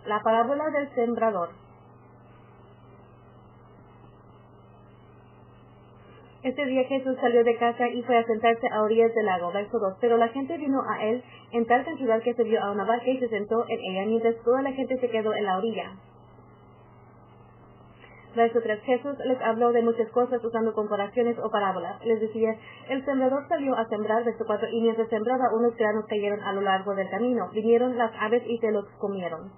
La parábola del sembrador. Este día Jesús salió de casa y fue a sentarse a orillas del lago. Verso 2. Pero la gente vino a él en tal cantidad que subió a una barca y se sentó en ella, mientras toda la gente se quedó en la orilla. Verso 3. Jesús les habló de muchas cosas usando comparaciones o parábolas. Les decía, el sembrador salió a sembrar. Verso 4. Y mientras sembraba, unos granos cayeron a lo largo del camino. Vinieron las aves y se los comieron.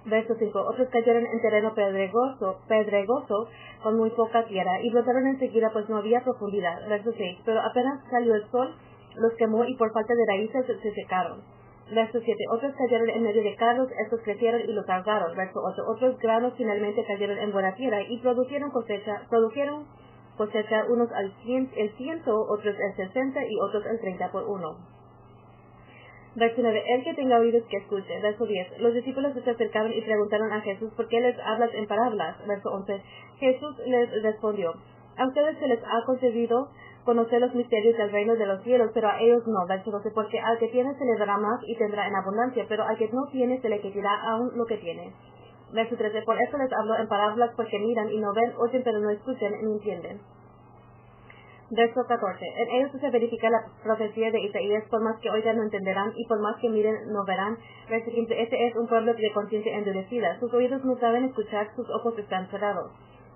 Verso 5. Otros cayeron en terreno pedregoso con muy poca tierra, y brotaron enseguida, pues no había profundidad. Verso 6. Pero apenas salió el sol, los quemó, y por falta de raíces se secaron. Verso 7. Otros cayeron en medio de carros, estos crecieron y los ahogaron. Verso 8. Otros granos finalmente cayeron en buena tierra, y produjeron cosecha, unos el 100, otros el 60, y otros el 30 por uno. Verso 9. El que tenga oídos que escuche. Verso 10. Los discípulos se acercaron y preguntaron a Jesús, ¿por qué les hablas en parábolas? Verso 11. Jesús les respondió, a ustedes se les ha concedido conocer los misterios del reino de los cielos, pero a ellos no. Verso 12. Porque al que tiene se le dará más y tendrá en abundancia, pero al que no tiene se le quitará aún lo que tiene. Verso 13. Por eso les hablo en parábolas, porque miran y no ven, oyen pero no escuchan ni entienden. Verso 14. En ellos se verifica la profecía de Isaías, por más que oigan no entenderán, y por más que miren no verán. Verso 15. Este es un pueblo de conciencia endurecida. Sus oídos no saben escuchar, sus ojos están cerrados.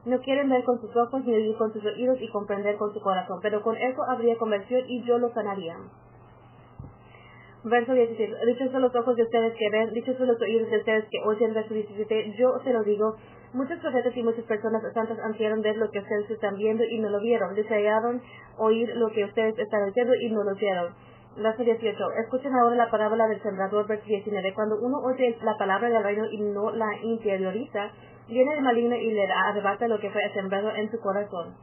No quieren ver con sus ojos, ni oír con sus oídos, y comprender con su corazón. Pero con eso habría conversión, y yo los sanaría. Verso 16. Dichos son los ojos de ustedes que ven, dichos son los oídos de ustedes que oyen. Verso 17. Yo se lo digo, muchos profetas y muchas personas santas ansieron ver lo que ustedes están viendo y no lo vieron. Desearon oír lo que ustedes están oyendo y no lo oyeron. Verso 18. Escuchen ahora la parábola del sembrador. Verso 19. Cuando uno oye la palabra del reino y no la interioriza, viene el maligno y le arrebata lo que fue sembrado en su corazón.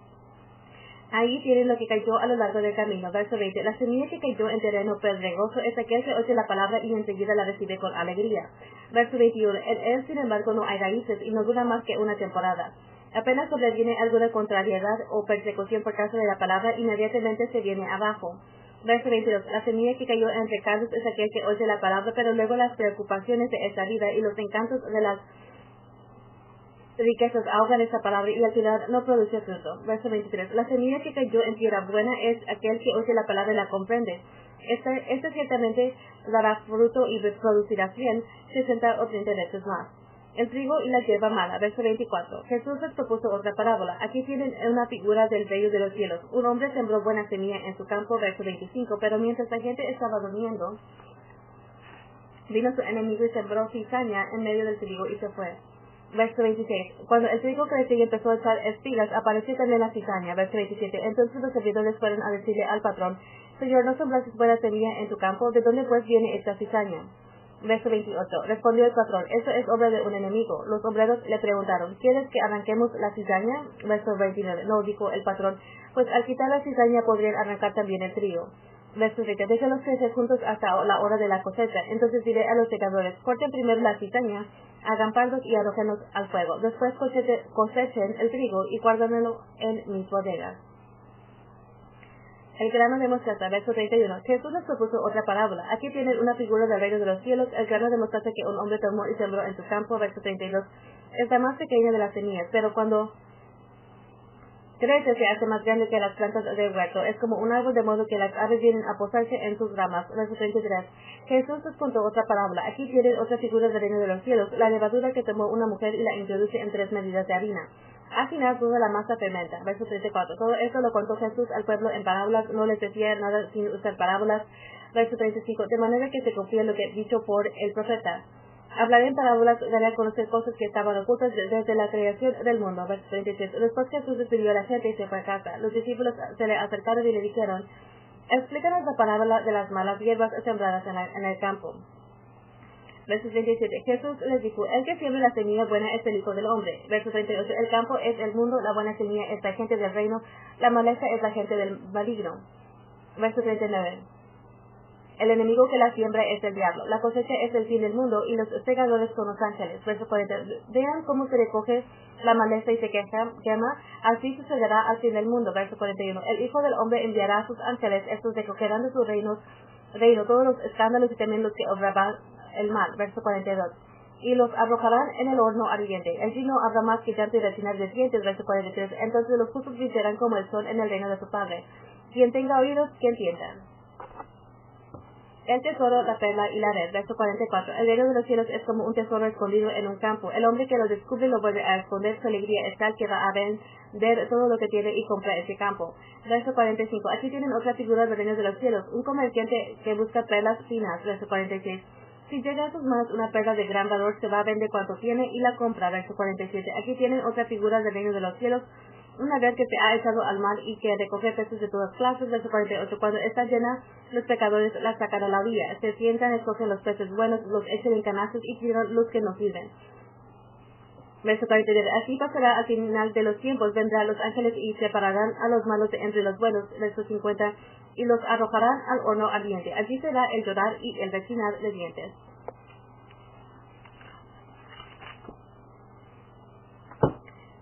Ahí tienen lo que cayó a lo largo del camino. Verso 20. La semilla que cayó en terreno pedregoso es aquel que oye la palabra y enseguida la recibe con alegría. Verso 21. En él, sin embargo, no hay raíces y no dura más que una temporada. Apenas sobreviene alguna contrariedad o persecución por causa de la palabra, inmediatamente se viene abajo. Verso 22. La semilla que cayó entre carros es aquel que oye la palabra, pero luego las preocupaciones de esta vida y los encantos de las riquezas ahogan esa palabra y al final no produce fruto. Verso 23. La semilla que cayó en tierra buena es aquel que oye la palabra y la comprende. Esta ciertamente dará fruto y producirá 100, 60 o 30 veces más. El trigo y la hierba mala. Verso 24. Jesús les propuso otra parábola. Aquí tienen una figura del reino de los cielos. Un hombre sembró buena semilla en su campo. Verso 25. Pero mientras la gente estaba durmiendo, vino su enemigo y sembró cizaña en medio del trigo y se fue. Verso 26. Cuando el trigo creció y empezó a echar espigas, apareció también la cizaña. Verso 27. Entonces los servidores fueron a decirle al patrón, Señor, ¿no sembraste buena semilla en tu campo? ¿De dónde pues viene esta cizaña? Verso 28. Respondió el patrón, eso es obra de un enemigo. Los obreros le preguntaron, ¿quieres que arranquemos la cizaña? Verso 29. No, dijo el patrón, pues al quitar la cizaña podrían arrancar también el trigo. Verso 30. Déjalos crecer juntos hasta la hora de la cosecha. Entonces diré a los secadores, corten primero la cizaña, hagan pardos y arrójenlos al fuego. Después cosechen el trigo y guárdenlo en mis bodegas. El grano de mostaza. Verso 31. Jesús les propuso otra parábola. Aquí tienen una figura del reino de los cielos. El grano de mostaza que un hombre tomó y sembró en su campo. Verso 32. Es la más pequeña de las semillas, pero cuando crece se hace más grande que las plantas del huerto. Es como un árbol, de modo que las aves vienen a posarse en sus ramas. Verso 33. Jesús les contó otra parábola. Aquí tienen otra figura del reino de los cielos. La levadura que tomó una mujer y la introduce en 3 medidas de harina. Al final toda la masa fermenta. Verso 34. Todo esto lo contó Jesús al pueblo en parábolas. No les decía nada sin usar parábolas. Verso 35. De manera que se cumplía lo que dicho por el profeta. Hablaré en parábolas, daré a conocer cosas que estaban ocultas desde la creación del mundo. Verso 36. Después Jesús despidió a la gente y se fue a casa. Los discípulos se le acercaron y le dijeron, explícanos la parábola de las malas hierbas sembradas en el campo. Verso 37. Jesús les dijo, el que siembra la semilla buena es el Hijo del Hombre. Verso 38. El campo es el mundo, la buena semilla es la gente del reino, la maleza es la gente del maligno. Verso 39. El enemigo que la siembra es el diablo. La cosecha es el fin del mundo y los segadores son los ángeles. Verso 40. Vean cómo se recoge la maleza y se quema. Así sucederá al fin del mundo. Verso 41. El Hijo del Hombre enviará a sus ángeles. Estos recogerán de su reino todos los escándalos y también los que el mar. Verso 42. Y los arrojarán en el horno ardiente. Allí no habrá más que llanto y rechinar de dientes. Verso 43. Entonces los justos brillarán como el sol en el reino de su Padre. Quien tenga oídos, que entienda. El tesoro, la perla y la red. Verso 44. El reino de los cielos es como un tesoro escondido en un campo. El hombre que lo descubre lo vuelve a esconder. Su alegría es tal que va a vender todo lo que tiene y compra ese campo. Verso 45. Aquí tienen otra figura del reino de los cielos. Un comerciante que busca perlas finas. Verso 46. Si llega a sus manos una perla de gran valor, se va a vender cuanto tiene y la compra. Verso 47. Aquí tienen otra figura del reino de los cielos. Una red que se ha echado al mar y que recoge peces de todas clases. Verso 48. Cuando está llena, los pecadores la sacan a la orilla. Se sientan, escogen los peces buenos, los echan en canastos y tiran los que no sirven. Verso 49. Así pasará al final de los tiempos. Vendrán los ángeles y separarán a los malos de entre los buenos. Verso 50. Y los arrojarán al horno ardiente. Allí será el llorar y el rechinar de dientes.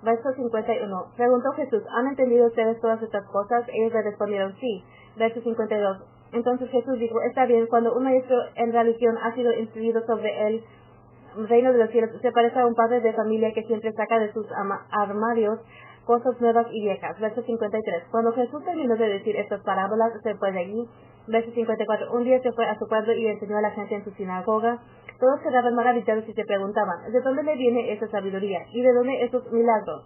Verso 51. Preguntó Jesús, ¿han entendido ustedes todas estas cosas? Ellos le respondieron, sí. Verso 52. Entonces Jesús dijo, está bien, cuando un maestro en religión ha sido instruido sobre el reino de los cielos, se parece a un padre de familia que siempre saca de sus armarios cosas nuevas y viejas. Verso 53. Cuando Jesús terminó de decir estas parábolas, se fue de allí. Verso 54. Un día se fue a su pueblo y enseñó a la gente en su sinagoga. Todos quedaban maravillados y se preguntaban, ¿de dónde le viene esa sabiduría? ¿Y de dónde esos milagros?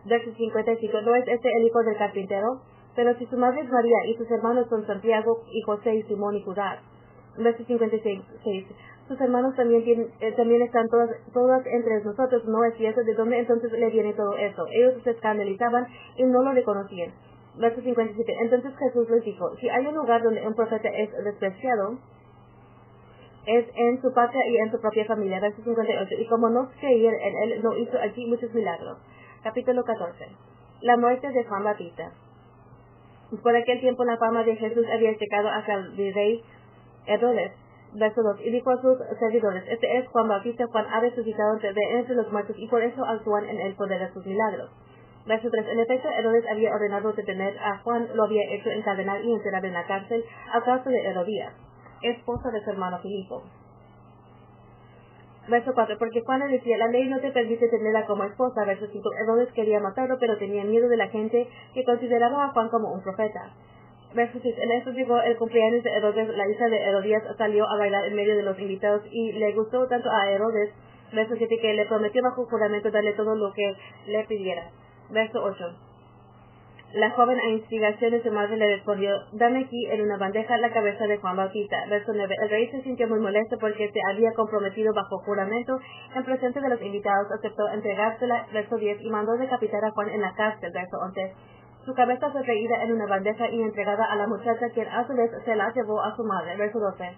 Verso 55. ¿No es este el hijo del carpintero? Pero si su madre es María y sus hermanos son Santiago y José y Simón y Judá. Verso 56. Sus hermanos también están todas entre nosotros, ¿no es cierto? ¿De dónde entonces le viene todo eso? Ellos se escandalizaban y no lo reconocían. Verso 57. Entonces Jesús les dijo, si hay un lugar donde un profeta es despreciado, es en su patria y en su propia familia. Verso 58. Y como no creían en él, no hizo allí muchos milagros. Capítulo 14. La muerte de Juan Bautista. Por aquel tiempo la fama de Jesús había llegado hasta el rey Herodes. Verso 2. Y dijo a sus servidores, este es Juan Bautista. Juan ha resucitado de entre los muertos y por eso actúan en el poder de sus milagros. Verso 3. En efecto, Herodes había ordenado detener a Juan, lo había hecho encadenar y encerrar en la cárcel a causa de Herodías, esposa de su hermano Filipo. Verso 4. Porque Juan le decía, la ley no te permite tenerla como esposa. Verso 5. Herodes quería matarlo, pero tenía miedo de la gente que consideraba a Juan como un profeta. Verso 6. En esto llegó el cumpleaños de Herodes. La hija de Herodías salió a bailar en medio de los invitados y le gustó tanto a Herodes, verso 7, que le prometió bajo juramento darle todo lo que le pidiera. Verso 8. La joven a instigación de su madre le respondió, dame aquí en una bandeja la cabeza de Juan Bautista. Verso 9. El rey se sintió muy molesto porque se había comprometido bajo juramento en presencia de los invitados, aceptó entregársela. Verso 10. Y mandó decapitar a Juan en la cárcel. Verso 11. Su cabeza fue traída en una bandeja y entregada a la muchacha, quien a su vez se la llevó a su madre. Verso 12.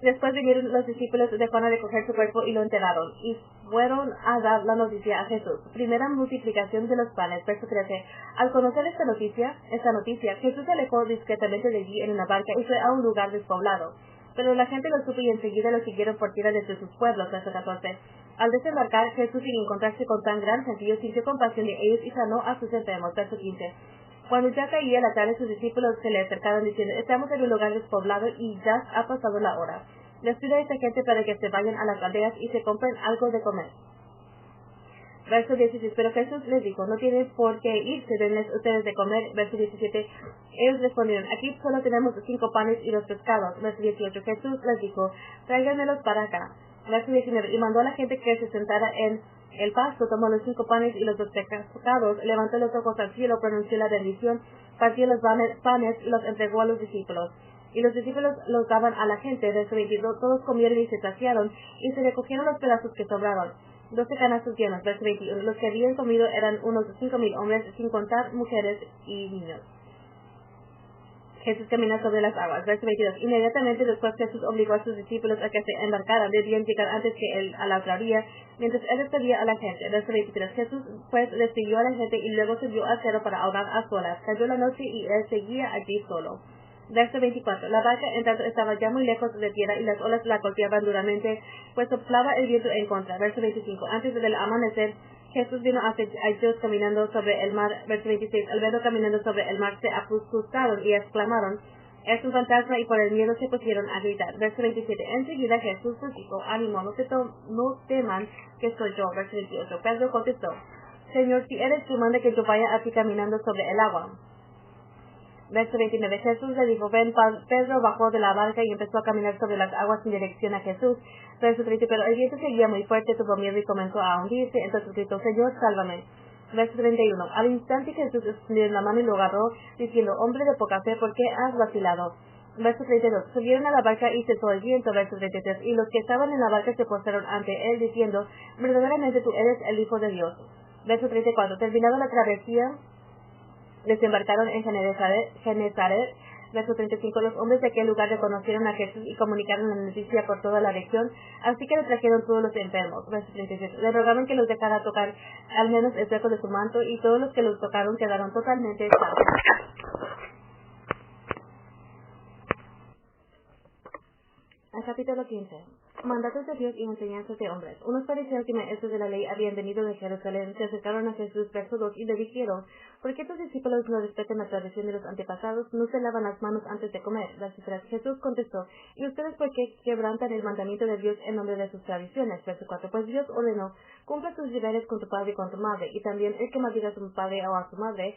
Después vinieron los discípulos de Juan a recoger su cuerpo y lo enterraron, y fueron a dar la noticia a Jesús. Primera multiplicación de los panes. Verso 13. Al conocer esta noticia, Jesús se alejó discretamente de allí en una barca y fue a un lugar despoblado. Pero la gente lo supo y enseguida lo siguieron por tierra desde sus pueblos. Verso 14. Al desembarcar, Jesús, sin encontrarse con tan gran gentío, sintió compasión de ellos y sanó a sus enfermos. Verso 15. Cuando ya caía la tarde, sus discípulos se le acercaron diciendo, estamos en un lugar despoblado y ya ha pasado la hora. Les pido a esta gente para que se vayan a las aldeas y se compren algo de comer. Verso 16. Pero Jesús les dijo, no tienen por qué irse, denles ustedes de comer. Verso 17. Ellos respondieron, aquí solo tenemos 5 panes y 2 pescados. Verso 18. Jesús les dijo, tráiganmelos para acá. Verso 19. Y mandó a la gente que se sentara en el pasto, tomó los 5 panes y los 2 pescados, levantó los ojos al cielo, pronunció la bendición, partió los panes y los entregó a los discípulos. Y los discípulos los daban a la gente. Verso 22. Todos comieron y se saciaron, y se recogieron los pedazos que sobraron. 12 canastos llenos. Verso 21. Los que habían comido eran unos 5,000 hombres, sin contar mujeres y niños. Jesús camina sobre las aguas. Verso 22. Inmediatamente después Jesús obligó a sus discípulos a que se embarcaran. Debían llegar antes que él a la otra orilla, mientras él despedía a la gente. Verso 23. Jesús pues despidió a la gente y luego subió al cerro para orar a solas. Cayó la noche y él seguía allí solo. Verso 24. La barca en tanto estaba ya muy lejos de tierra y las olas la golpeaban duramente, pues soplaba el viento en contra. Verso 25. Antes del amanecer, Jesús vino hacia ellos caminando sobre el mar. Verso 26. Al verlo caminando sobre el mar, se asustaron y exclamaron, Es un fantasma, y por el miedo se pusieron a gritar. Verso 27. Enseguida Jesús les dijo, ánimo, no teman que soy yo. Verso 28. Pedro contestó, Señor, si eres tú, manda que yo vaya a ti caminando sobre el agua. Verso 29. Jesús le dijo, ven. Pedro bajó de la barca y empezó a caminar sobre las aguas en dirección a Jesús. Verso 30. Pero el viento seguía muy fuerte, tuvo miedo y comenzó a hundirse. Entonces gritó, Señor, sálvame. Verso 31. Al instante Jesús extendió la mano y lo agarró, diciendo, hombre de poca fe, ¿por qué has vacilado? Verso 32. Subieron a la barca y cesó el viento. Verso 33. Y los que estaban en la barca se postraron ante él, diciendo, verdaderamente tú eres el Hijo de Dios. Verso 34. Terminada la travesía, desembarcaron en Genezaret. Verso 35. Los hombres de aquel lugar reconocieron a Jesús y comunicaron la noticia por toda la región, así que le trajeron todos los enfermos. Verso 36. Le rogaban que los dejara tocar al menos el hueco de su manto, y todos los que los tocaron quedaron totalmente sanos. Capítulo 15. Mandatos de Dios y enseñanzas de hombres. Unos fariseos y maestros de la ley habían venido de Jerusalén, se acercaron a Jesús, verso 2, y le dijeron, ¿por qué tus discípulos no respetan la tradición de los antepasados, no se lavan las manos antes de comer? Verso 3. Jesús contestó, ¿y ustedes por qué quebrantan el mandamiento de Dios en nombre de sus tradiciones? Verso 4. Pues Dios ordenó, cumple tus deberes con tu padre y con tu madre, y también el que maldiga a su padre o a su madre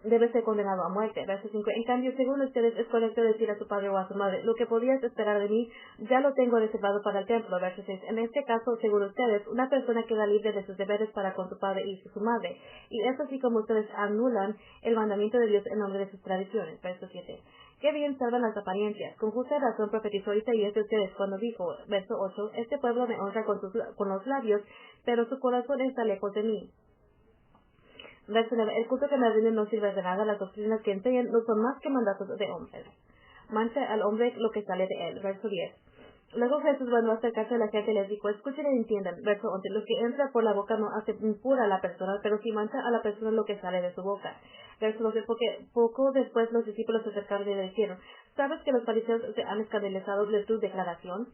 debe ser condenado a muerte. Verso 5. En cambio, según ustedes, es correcto decir a su padre o a su madre, lo que podías esperar de mí, ya lo tengo reservado para el templo. Verso 6. En este caso, según ustedes, una persona queda libre de sus deberes para con su padre y su madre. Y es así como ustedes anulan el mandamiento de Dios en nombre de sus tradiciones. Verso 7. Qué bien salvan las apariencias. Con justa razón profetizó Isaías de ustedes cuando dijo, verso 8, este pueblo me honra con los labios, pero su corazón está lejos de mí. Verso 9. El culto que me rinden no sirve de nada, las doctrinas que enseñan no son más que mandatos de hombres. Mancha al hombre lo que sale de él. Verso 10. Luego Jesús mandó a acercarse a la gente y les dijo, escuchen y entiendan. Verso 11. Lo que entra por la boca no hace impura a la persona, pero si mancha a la persona lo que sale de su boca. Verso 12. Porque poco después los discípulos se acercaron y le dijeron, ¿sabes que los fariseos se han escandalizado de tu declaración?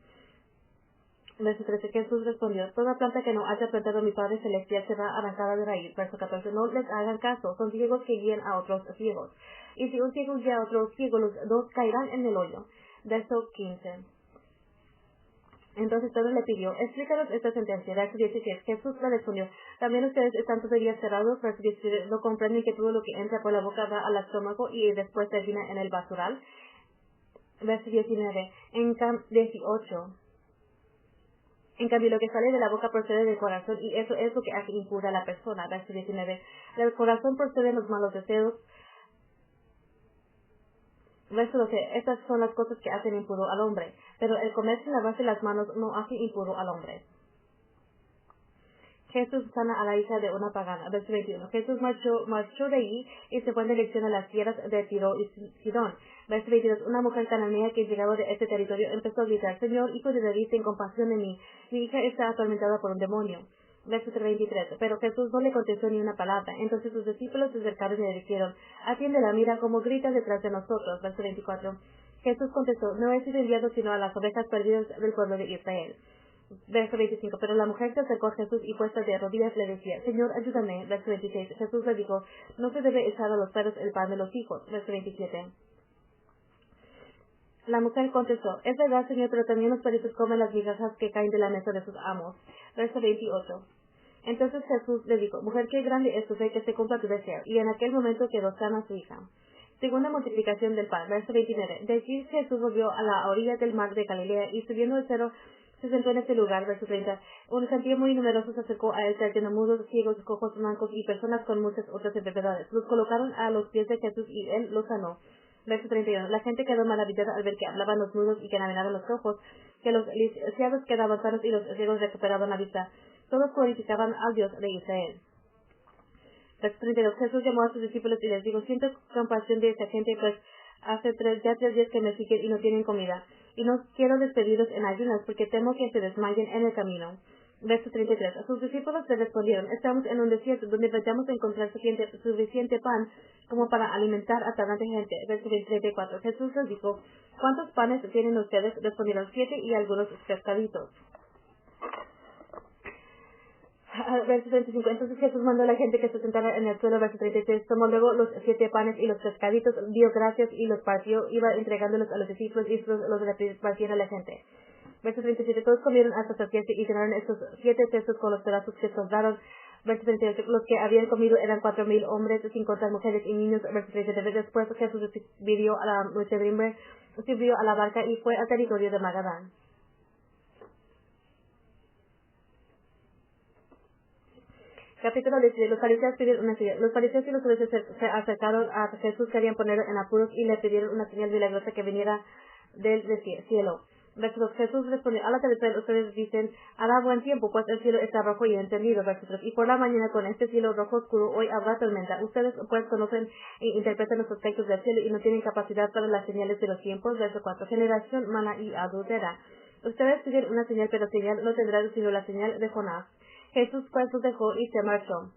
Verso 13. Jesús respondió, toda planta que no haya plantado mi Padre Celestial será arrancada de raíz. Verso 14. No les hagan caso, son ciegos que guían a otros ciegos. Y si un ciego guía a otro ciego, los dos caerán en el hoyo. Verso 15. Entonces Pedro le pidió, explícanos esta sentencia. Verso 16. Jesús le respondió, también ustedes están todavía cerrados. Verso 17. No comprenden que todo lo que entra por la boca va al estómago y después termina en el basural. Verso 19. 18. En cambio, lo que sale de la boca procede del corazón, y eso es lo que hace impura a la persona. Verso 19. Del corazón proceden los malos deseos. Verso 12. Estas son las cosas que hacen impuro al hombre. Pero el comer sin lavarse las manos no hace impuro al hombre. Jesús sana a la hija de una pagana. Verso 21. Jesús marchó de allí y se fue en dirección a las tierras de Tiro y Sidón. Verso 22. Una mujer cananea que llegaba de este territorio empezó a gritar, Señor, hijo de David, ten compasión de mí. Mi hija está atormentada por un demonio. Verso 23. Pero Jesús no le contestó ni una palabra. Entonces sus discípulos se acercaron y le dijeron, atiéndela, mira cómo grita detrás de nosotros. Verso 24. Jesús contestó, no he sido enviado sino a las ovejas perdidas del pueblo de Israel. Verso 25. Pero la mujer se acercó a Jesús y puesta de rodillas le decía, Señor, ayúdame. Verso 26. Jesús le dijo, no se debe echar a los perros el pan de los hijos. Verso 27. La mujer contestó, es verdad, Señor, pero también los perritos comen las migajas que caen de la mesa de sus amos. Verso 28. Entonces Jesús le dijo, mujer, qué grande es tu fe, que se cumpla tu deseo. Y en aquel momento quedó sana su hija. Segunda multiplicación del pan. Verso 29. De allí Jesús volvió a la orilla del mar de Galilea y subiendo el cerro se sentó en este lugar. Verso 30. Un gentío muy numeroso se acercó a él, trayendo mudos, ciegos, cojos, mancos y personas con muchas otras enfermedades. Los colocaron a los pies de Jesús y él los sanó. Verso 31. La gente quedó maravillada al ver que hablaban los mudos y que caminaban los cojos, que los lisiados quedaban sanos y los ciegos recuperaban la vista. Todos glorificaban al Dios de Israel. Verso 32. Jesús llamó a sus discípulos y les dijo, siento compasión de esta gente, pues hace 3 días que me siguen y no tienen comida. Y no quiero despedirlos en ayunas, porque temo que se desmayen en el camino. Verso 33. A sus discípulos le respondieron, estamos en un desierto donde vayamos a encontrar suficiente pan como para alimentar a tanta gente. Verso 34. Jesús les dijo, ¿cuántos panes tienen ustedes? Respondieron 7 y algunos pescaditos. Verso 35. Entonces Jesús mandó a la gente que se sentara en el suelo. Verso 36. Tomó luego los 7 panes y los pescaditos, dio gracias y los partió. Iba entregándolos a los discípulos y estos los repartían a la gente. Verso 37. Todos comieron hasta saciarse y llenaron estos 7 cestos con los pedazos que sobraron. Verso 38. Los que habían comido eran 4,000 hombres, sin contar mujeres y niños. Verso 37. Después Jesús subió a la muchedumbre, subió a la barca y fue al territorio de Magadán. Capítulo 10. Los fariseos pidieron una señal. Los fariseos y los saduceos se acercaron a Jesús, querían ponerlo en apuros y le pidieron una señal milagrosa que viniera del cielo. Verso 2. Jesús respondió: al atardecer ustedes dicen, hará buen tiempo, pues el cielo está rojo y encendido. Verso 3. Y por la mañana con este cielo rojo oscuro hoy habrá tormenta. Ustedes pues conocen e interpretan los aspectos del cielo y no tienen capacidad para las señales de los tiempos. Verso 4. Generación mala y adúltera. Ustedes piden una señal, pero señal no tendrán sino la señal de Jonás. Jesús pues los dejó y se marchó.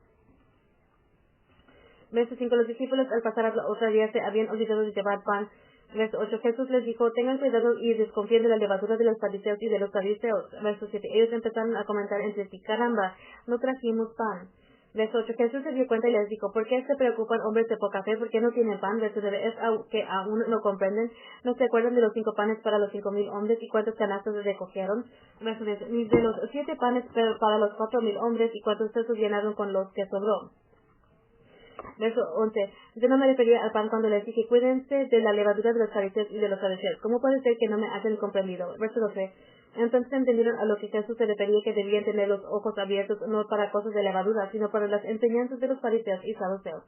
Verso 5. Los discípulos al pasar otra día se habían olvidado de llevar pan. Verso 8. Jesús les dijo: tengan cuidado y desconfíen de la levadura de los fariseos y de los saduceos. Verso 7. Ellos empezaron a comentar entre sí: caramba, no trajimos pan. Verso 8. Jesús se dio cuenta y les dijo: ¿por qué se preocupan hombres de poca fe? ¿Por qué no tienen pan? Verso 9. Es que aún no comprenden. ¿No se acuerdan de los 5 panes para los 5,000 hombres y cuántos canastos recogieron? Verso 10. Ni de los 7 panes para los 4,000 hombres y cuántos cestos llenaron con los que sobró. Verso 11. Yo no me refería al pan cuando les dije: cuídense de la levadura de los fariseos y de los saduceos. ¿Cómo puede ser que no me hayan comprendido? Verso 12. Entonces entendieron a lo que Jesús se refería, que debían tener los ojos abiertos no para cosas de levadura, sino para las enseñanzas de los fariseos y saduceos.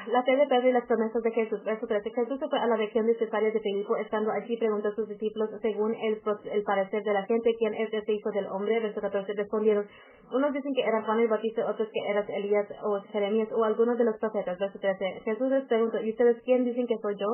La fe de Pedro y las promesas de Jesús. Verso 13. Jesús se fue a la región de Cesarea de Filipo. Estando allí preguntó a sus discípulos, según el parecer de la gente, ¿quién es este hijo del hombre? Verso 14. Respondieron: unos dicen que era Juan el Bautista, otros que eras Elías o Jeremías o algunos de los profetas. Verso 13. Jesús les preguntó: ¿y ustedes quién dicen que soy yo?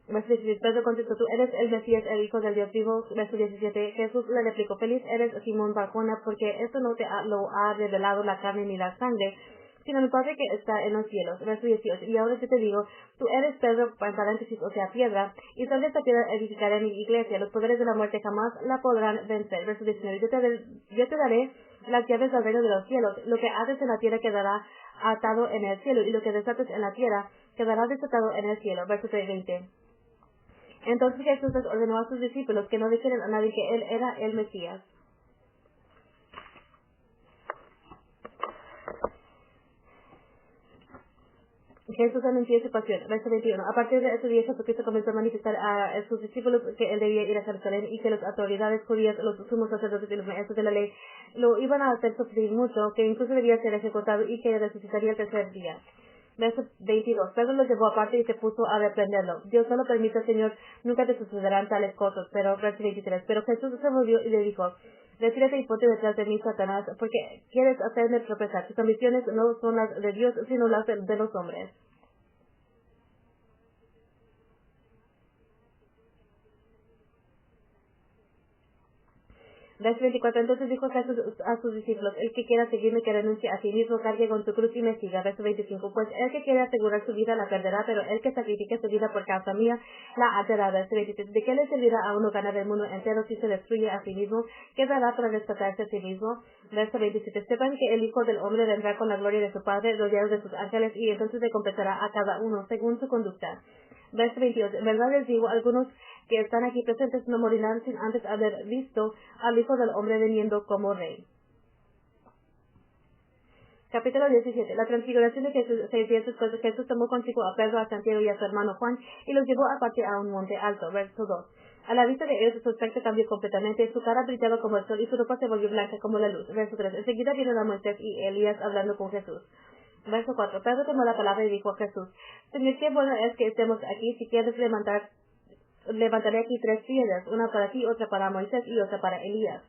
Verso 16. Pedro contestó: tú eres el Mesías, el Hijo del Dios vivo. Verso 17. Jesús le replicó: feliz eres, Simón Barjona, porque esto no te lo ha revelado la carne ni la sangre, sino mi Padre que está en los cielos. Verso 18. Y ahora yo te digo: tú eres Pedro, en paréntesis, o sea, piedra, y sobre esta piedra edificaré mi iglesia. Los poderes de la muerte jamás la podrán vencer. Verso 19. Yo te daré las llaves del reino de los cielos. Lo que haces en la tierra quedará atado en el cielo, y lo que desates en la tierra quedará desatado en el cielo. Verso 20. Entonces Jesús les ordenó a sus discípulos que no dijeran a nadie que él era el Mesías. Jesús anunció su pasión. Verso 21. A partir de ese día Jesucristo comenzó a manifestar a sus discípulos que él debía ir a Jerusalén y que las autoridades judías, los sumos sacerdotes y los maestros de la ley lo iban a hacer sufrir mucho, que incluso debía ser ejecutado y que resucitaría el tercer día. Verso 22. Pedro lo llevó aparte y se puso a reprenderlo. Dios no lo permite, Señor, nunca te sucederán tales cosas. Pero verso 23. Pero Jesús se volvió y le dijo: retírate y ponte detrás de mí, Satanás, porque quieres hacerme tropezar. Tus ambiciones no son las de Dios, sino las de los hombres. Verso 24. Entonces dijo Jesús a sus discípulos: el que quiera seguirme, que renuncie a sí mismo, cargue con su cruz y me siga. Verso 25. Pues el que quiere asegurar su vida la perderá, pero el que sacrifique su vida por causa mía la hallará. Verso 26. ¿De qué le servirá a uno ganar el mundo entero si se destruye a sí mismo? ¿Qué dará para rescatarse a sí mismo? Verso 27. Sepan que el Hijo del Hombre vendrá con la gloria de su Padre, rodeado de sus ángeles, y entonces recompensará a cada uno según su conducta. Verso 22. En verdad les digo, algunos que están aquí presentes no morirán sin antes haber visto al Hijo del Hombre viniendo como Rey. Capítulo 17. La transfiguración de Jesús. Jesús tomó consigo a Pedro, a Santiago y a su hermano Juan y los llevó aparte a un monte alto. Verso 2. A la vista de ellos su aspecto cambió completamente, su cara brillaba como el sol y su ropa se volvió blanca como la luz. Verso 3. Enseguida vieron a Moisés y Elías hablando con Jesús. Verso 4. Pedro tomó la palabra y dijo a Jesús: Señor, qué bueno es que estemos aquí. Si quieres levantaré aquí 3 piedras, una para ti, otra para Moisés y otra para Elías.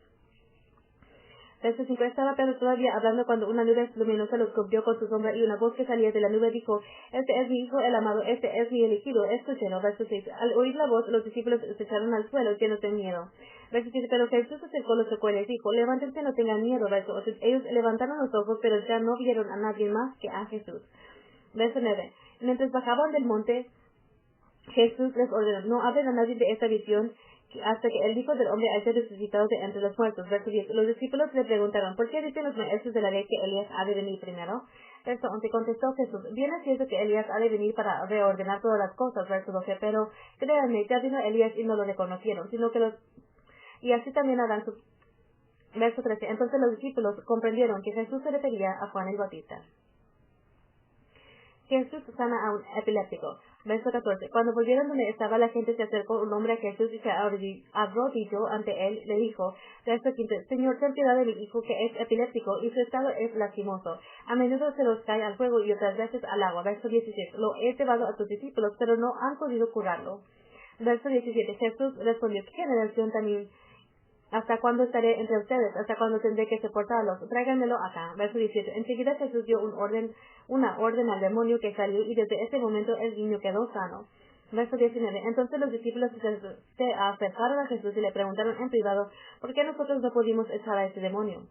Verso 5. Estaba Pedro todavía hablando cuando una nube luminosa los cubrió con su sombra y una voz que salía de la nube dijo: este es mi hijo el amado, este es mi elegido, escúchenlo. Verso 6. Al oír la voz, los discípulos se echaron al suelo llenos de miedo. Verso 7. Pero Jesús se acercó, los tocó y les dijo: levántense, no tengan miedo. Verso 8. Ellos levantaron los ojos, pero ya no vieron a nadie más que a Jesús. Verso 9. Mientras bajaban del monte, Jesús les ordenó, no hablen a nadie de esta visión hasta que el Hijo del Hombre haya resucitado de entre los muertos. Verso 10. Los discípulos le preguntaron, ¿por qué dicen los maestros de la ley que Elías ha de venir primero? Verso 11. Contestó Jesús, bien es cierto que Elías ha de venir para reordenar todas las cosas. Verso 12. Pero créanme, ya vino Elías y no lo reconocieron, sino que y así también harán su... Verso 13. Entonces los discípulos comprendieron que Jesús se refería a Juan el Bautista. Jesús sana a un epiléptico. Verso 14. Cuando volvieron donde estaba la gente, se acercó un hombre a Jesús y se arrodilló ante él. Le dijo, verso 15, Señor, ten piedad de mi hijo que es epiléptico y su estado es lastimoso. A menudo se los cae al fuego y otras veces al agua. Verso 16. Lo he llevado a tus discípulos, pero no han podido curarlo. Verso 17. Jesús respondió, ¿qué generación también? ¿Hasta cuándo estaré entre ustedes? ¿Hasta cuándo tendré que soportarlos? Tráiganmelo acá. Verso 18. Enseguida Jesús dio una orden al demonio que salió y desde ese momento el niño quedó sano. Verso 19. Entonces los discípulos se acercaron a Jesús y le preguntaron en privado, ¿por qué nosotros no pudimos echar a ese demonio?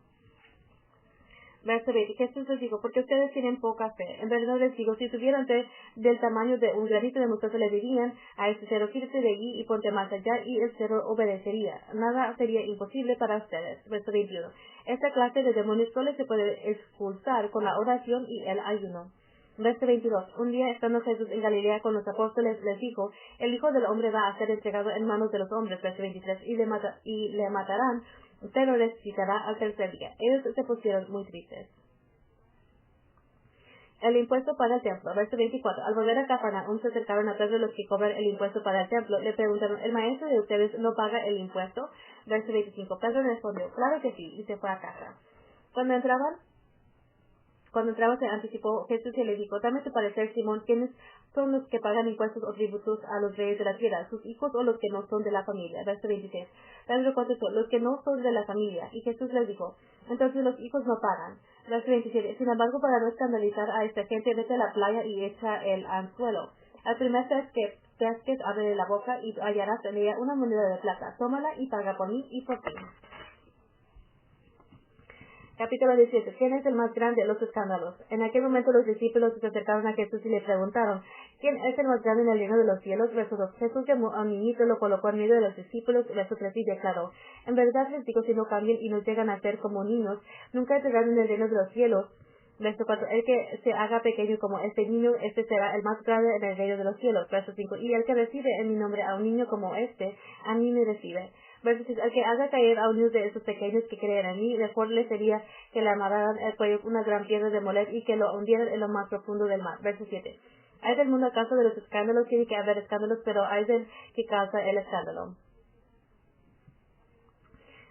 Verso 20. Jesús les dijo, porque ustedes tienen poca fe. En verdad les digo, si tuvieran fe del tamaño de un granito de mostaza, le dirían a este cerro, quítate de allí y ponte más allá, y el cerro obedecería. Nada sería imposible para ustedes. Verso 21. Esta clase de demonios solo se puede expulsar con la oración y el ayuno. Verso 22. Un día, estando Jesús en Galilea con los apóstoles, les dijo, el Hijo del Hombre va a ser entregado en manos de los hombres. Verso 23. Y le matarán, pero resucitará al tercer día. Ellos se pusieron muy tristes. El impuesto para el templo. Verso 24. Al volver a Cafarnaúm se acercaron a Pedro los que cobran el impuesto para el templo. Le preguntaron, ¿el maestro de ustedes no paga el impuesto? Verso 25. Pedro respondió, claro que sí, y se fue a casa. Cuando entraba se anticipó Jesús y le dijo, dame tu parecer, Simón, ¿quiénes son los que pagan impuestos o tributos a los reyes de la tierra, sus hijos o los que no son de la familia? Verso 26. Pedro contestó, los que no son de la familia. Y Jesús les dijo, entonces los hijos no pagan. Verso 27. Sin embargo, para no escandalizar a esta gente, vete a la playa y echa el anzuelo. Al primer pez que pesques, abre la boca y hallarás en ella una moneda de plata. Tómala y paga por mí y por ti. Capítulo 18. ¿Quién es el más grande de los escándalos? En aquel momento los discípulos se acercaron a Jesús y le preguntaron, ¿quién es el más grande en el reino de los cielos? Verso 2. Jesús llamó a un niñito, lo colocó en medio de los discípulos, verso 3, y declaró, en verdad les digo, si no cambian y no llegan a ser como niños, nunca entrarán en el reino de los cielos. Verso 4. El que se haga pequeño como este niño, este será el más grande en el reino de los cielos. Verso 5. Y el que recibe en mi nombre a un niño como este, a mí me recibe. Verso 6. El que haga caer a uno de esos pequeños que creen en mí, mejor le sería que le amarraran el cuello una gran piedra de moler y que lo hundieran en lo más profundo del mar. Verso 7. Hay del mundo acaso de los escándalos, tiene que haber escándalos, pero hay del que causa el escándalo.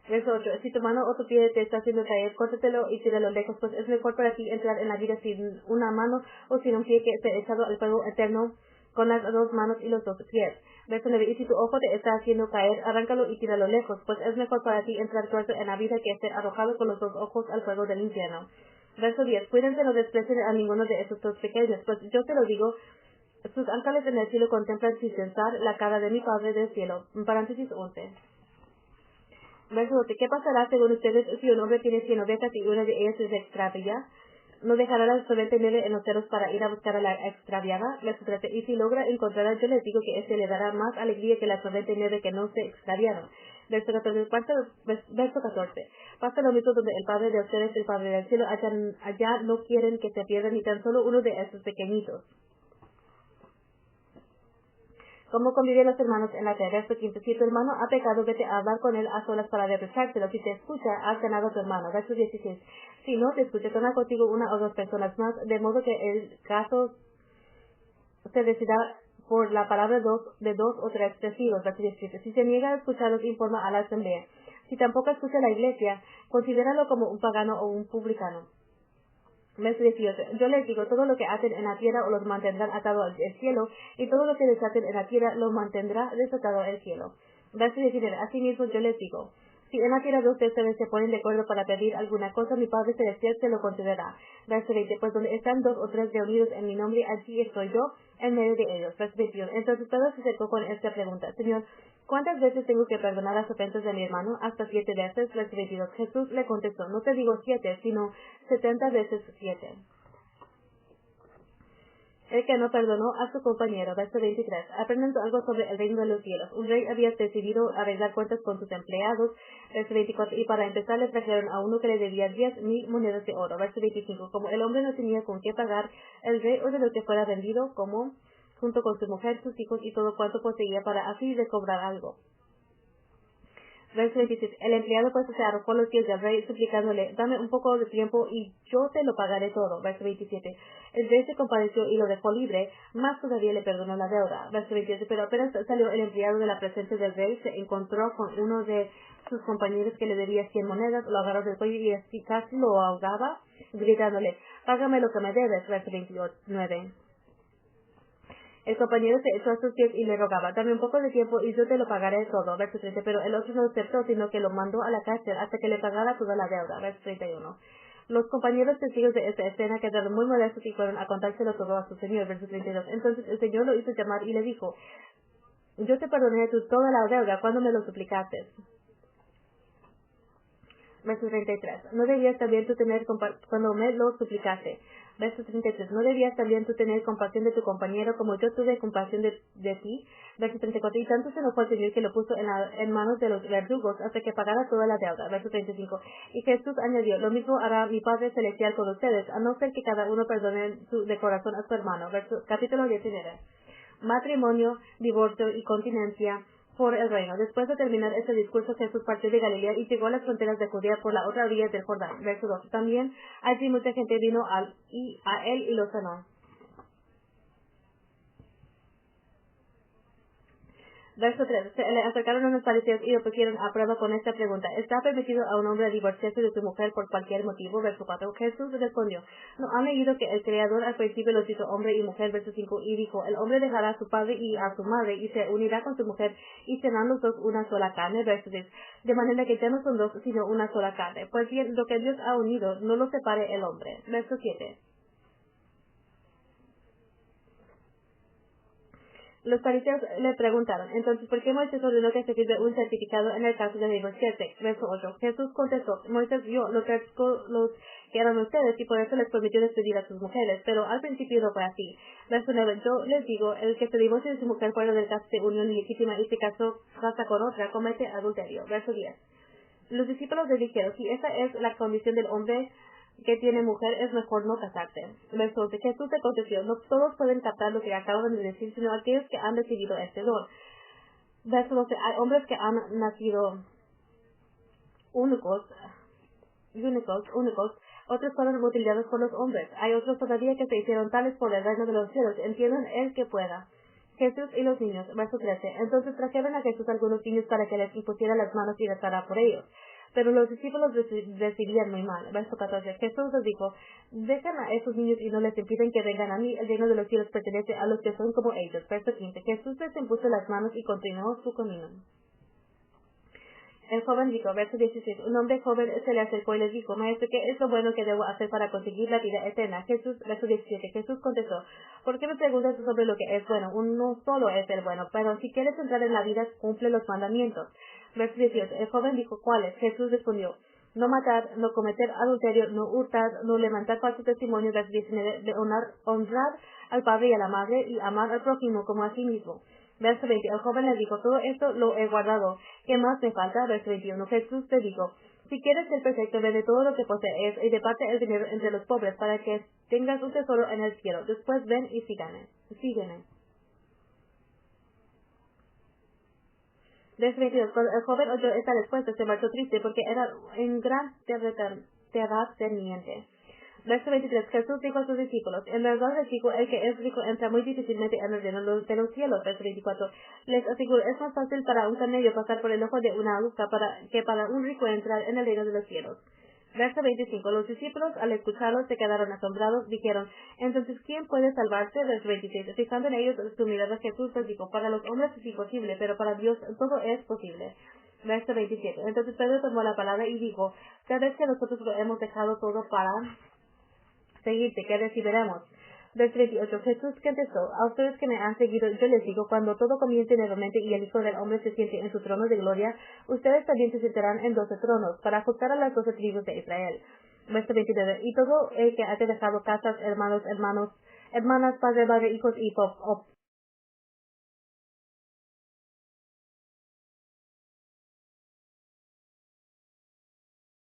Verso 8. Si tu mano o tu pie te está haciendo caer, córtatelo y tíralo lejos, pues es mejor para ti entrar en la vida sin una mano o sin un pie que ser echado al fuego eterno con las dos manos y los dos pies. Verso 9. Y si tu ojo te está haciendo caer, arráncalo y tíralo lejos, pues es mejor para ti entrar tuerto en la vida que ser arrojado con los dos ojos al fuego del infierno. Verso 10. Cuídense, no desprecien a ninguno de esos dos pequeños, pues yo te lo digo, sus ángeles en el cielo contemplan sin cesar la cara de mi Padre del cielo. Paréntesis 11. Verso 12. ¿Qué pasará según ustedes si un hombre tiene 100 ovejas y una de ellas se extravía? ¿No dejará las 99 en los cerros para ir a buscar a la extraviada? Verso 13. Y si logra encontrarla, yo les digo que le dará más alegría que las 99 que no se extraviaron. Verso 14. Pasa lo mismo donde el Padre de ustedes, el Padre del cielo, allá no quieren que se pierdan ni tan solo uno de esos pequeñitos. ¿Cómo conviven los hermanos en la tierra? Verso 15. Si tu hermano ha pecado, vete a hablar con él a solas para reprochárselo. Si te escucha, has ganado a tu hermano. Verso 16. Si no te escucha, toma contigo una o dos personas más, de modo que el caso se decida por la palabra de dos o tres testigos. Verso 17. Si se niega a escucharlos, informa a la asamblea. Si tampoco escucha a la iglesia, considéralo como un pagano o un publicano. Verso 18. Yo les digo, todo lo que aten en la tierra o los mantendrán atado al cielo, y todo lo que desaten en la tierra lo mantendrá desatado al cielo. Verso 19. Asimismo yo les digo, si en la tierra dos de ustedes se ponen de acuerdo para pedir alguna cosa, mi Padre Celestial se lo concederá. Verso 20. Pues donde están dos o tres reunidos en mi nombre, allí estoy yo, en medio de ellos. Verso 21. Entonces Pedro se acercó con esta pregunta, Señor, ¿cuántas veces tengo que perdonar las ofensas de mi hermano? Hasta 7 veces. Verso 22. Jesús le contestó, no te digo 7, sino 70 veces 7. El que no perdonó a su compañero. Verso 23. Aprendiendo algo sobre el reino de los cielos. Un rey había decidido arreglar cuentas con sus empleados. Verso 24. Y para empezar le trajeron a uno que le debía 10,000 monedas de oro. Verso 25. Como el hombre no tenía con qué pagar, el rey ordenó que fuera vendido junto con su mujer, sus hijos y todo cuanto poseía para así de cobrar algo. Verso 26. El empleado pues se arrojó a los pies del rey suplicándole, dame un poco de tiempo y yo te lo pagaré todo. Verso 27. El rey se compadeció y lo dejó libre, más todavía le perdonó la deuda. Verso 28. Pero apenas salió el empleado de la presencia del rey, se encontró con uno de sus compañeros que le debía 100 monedas, lo agarró del cuello y así casi lo ahogaba, gritándole, págame lo que me debes. Verso 29. El compañero se echó a sus pies y le rogaba, dame un poco de tiempo y yo te lo pagaré todo. Verso 30. Pero el otro no aceptó, sino que lo mandó a la cárcel hasta que le pagara toda la deuda. Verso 31. Los compañeros testigos de esta escena quedaron muy molestos y fueron a contárselo todo a su señor. Verso 32. Entonces el señor lo hizo llamar y le dijo, yo te perdoné toda la deuda cuando me lo suplicaste. Verso 33. ¿No debías también tú tener cuando me lo suplicaste? Verso 33. ¿No debías también tú tener compasión de tu compañero como yo tuve compasión de ti? Verso 34. Y tanto se enojó el Señor que lo puso en manos de los verdugos hasta que pagara toda la deuda. Verso 35. Y Jesús añadió, lo mismo hará mi Padre Celestial con ustedes, a no ser que cada uno perdone de corazón a su hermano. Capítulo 19. Matrimonio, divorcio y continencia por el reino. Después de terminar este discurso, Jesús partió de Galilea y llegó a las fronteras de Judea por la otra orilla del Jordán. Verso 2. También allí mucha gente vino a él y lo sanó. Verso 3. Se le acercaron unos fariseos y lo pusieron a prueba con esta pregunta. ¿Está permitido a un hombre divorciarse de su mujer por cualquier motivo? Verso 4. Jesús respondió, ¿no han leído que el Creador al principio los hizo hombre y mujer? Verso 5. Y dijo, el hombre dejará a su padre y a su madre y se unirá con su mujer y serán los dos una sola carne. Verso 6. De manera que ya no son dos sino una sola carne. Pues bien, lo que Dios ha unido no lo separe el hombre. Verso 7. Los fariseos le preguntaron, entonces, ¿por qué Moisés ordenó que se firme un certificado en el caso de divorciarse? Verso 8. Jesús contestó, Moisés vio los que eran ustedes y por eso les permitió despedir a sus mujeres, pero al principio no fue así. Verso 9. Yo les digo, el que se divorcie de su mujer fuera del caso de unión ilegítima y se casa con otra, comete adulterio. Verso 10. Los discípulos le dijeron, si esa es la condición del hombre que tiene mujer, es mejor no casarse. Verso 11. Jesús le contestó, no todos pueden captar lo que acaban de decir, sino aquellos que han recibido este don. Verso 12. Hay hombres que han nacido únicos, otros fueron mutilados por los hombres. Hay otros todavía que se hicieron tales por el reino de los cielos. Entiendan el que pueda. Jesús y los niños. Verso 13. Entonces trajeron a Jesús algunos niños para que les impusiera las manos y rezara por ellos. Pero los discípulos recibían muy mal. Verso 14. Jesús les dijo, dejen a esos niños y no les impiden que vengan a mí. El reino de los cielos pertenece a los que son como ellos. Verso 15. Jesús les impuso las manos y continuó su camino. El joven dijo, verso 16, un hombre joven se le acercó y les dijo, maestro, ¿qué es lo bueno que debo hacer para conseguir la vida eterna? Verso 17, Jesús contestó, ¿por qué me preguntas sobre lo que es bueno? Uno solo es el bueno, pero si quieres entrar en la vida, cumple los mandamientos. Verso 18, el joven dijo, ¿cuáles? Jesús respondió, no matar, no cometer adulterio, no hurtar, no levantar falso testimonio. Verso 19, de honrar al padre y a la madre y amar al prójimo como a sí mismo. Verso 20. El joven le dijo, todo esto lo he guardado. ¿Qué más me falta? Verso 21. Jesús le dijo, si quieres ser perfecto, vende todo lo que posees y departe el dinero entre los pobres para que tengas un tesoro en el cielo. Después ven y sígueme. Verso 22. Cuando el joven oyó esta respuesta, se marchó triste porque era un gran terrateniente. Verso 23. Jesús dijo a sus discípulos, en verdad les digo, el que es rico entra muy difícilmente en el reino de los cielos. Verso 24. Les aseguro, es más fácil para un camello pasar por el ojo de una aguja que para un rico entrar en el reino de los cielos. Verso 25. Los discípulos, al escucharlo, se quedaron asombrados, dijeron, entonces, ¿quién puede salvarse? Verso 26. Fijando en ellos su mirada, Jesús les dijo, para los hombres es imposible, pero para Dios todo es posible. Verso 27. Entonces Pedro tomó la palabra y dijo, ¿sabes que nosotros lo hemos dejado todo para seguirte? ¿Qué recibiremos? Verso 28. Jesús contestó, a ustedes que me han seguido, yo les digo, cuando todo comience nuevamente y el Hijo del Hombre se siente en su trono de gloria, ustedes también se sentarán en 12 tronos, para juzgar a las 12 tribus de Israel. Verso 29. Y todo el que haya dejado casas, hermanos, Hermanas, padre, madre, hijos y